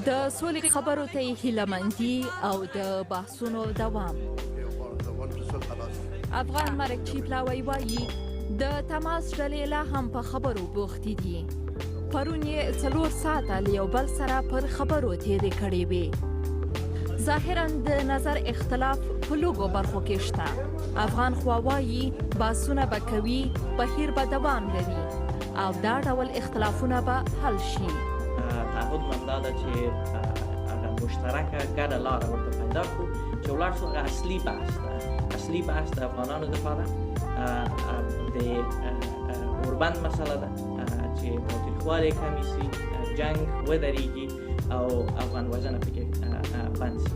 د سولې خبرو ته یې هیله‌مندي او د بحثونو دوام. افغان مرکچي پلاوي وایي د تماس ډلې لا هم په خبرو بوختې دي. پرون یې 4 ساعته له یو بل سره پر خبرو تېرې کړې وې. ظاهراً د نظر اختلاف په لږو برخو کې شته. افغان خواو وایي بحثونه به کوي، بهیر به دوام لري او دا ډول اختلافونه به حل شي. تعهد من دا ده چې هغه مشترکه ګډه لاره ورته پیدا کړو چې ولاړ شو. هغه اصلي بحث د افغانانو دپاره د اوربند مسله ده چې تاوتریخوالی کمې سي، جنګ ودرېږي او افغان وژنه پکې بند سي.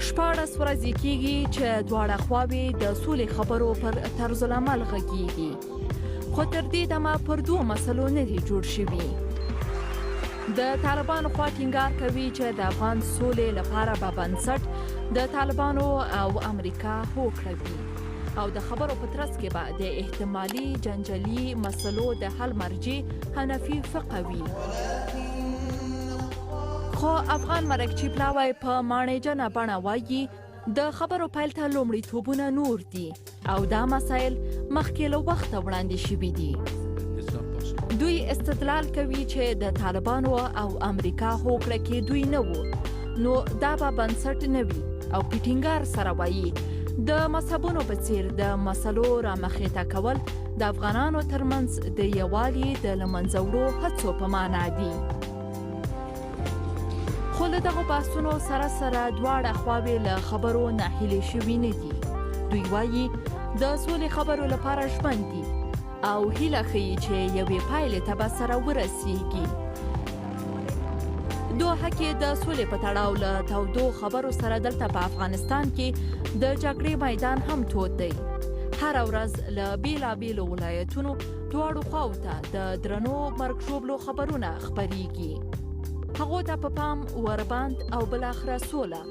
14 ورځې کېږي چې دواړه خواوې د سولې خبرو پر طرزالعمل غږېږي، خو تر دې دمه پر 2 مسلو نه دي جوړ شوي. د طالبانو خوا ټینګار کوي چې د افغان سولې لپاره به بنسټ د طالبانو او امریکا هوکړه وي او د خبرو په ترڅ کې به د احتمالي جنجالي مسلو د حل مرجع حنفي فقه وي. خو افغان مرکچي پلاوي په مانیجنه بڼه وایي د خبرو پیل ته لومړیتوبونه نور دي او دا مسایل مخکې له وخته وړاندې شوي دي. دوی استدلال کوي چې د طالبانو او امریکا هوکړه کې دوی نه وو، نو دا به بنسټ نه وي او پیټینګار سره وایي د مذهبونو په څیر د مسلو رامخېته کول د افغانانو ترمنځ د یووالي د له منځه وړو هڅو په معنا دي. خو له دغو بحثونو سره دواړه خواوې له خبرو ناهیلې شوي نه دي. دوی وایي د سولې خبرو لپاره ژمن دي او هیله ښیي چې یوې پایلې ته به سره ورسیږي. دوحه کې د سولې په تړاو له تودو خبرو سره دلته په افغانستان کې د جګړې میدان هم تود دی. هره ورځ له بیلابیلو ولایتونو دواړو خواو ته د درنو مرګ ژوبلو خبرونه خپریږي. هغو ته په پام ورباند او بالاخره سوله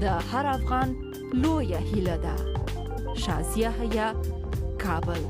د هر افغان لویه هیله ده. شازیه حیا، کابل.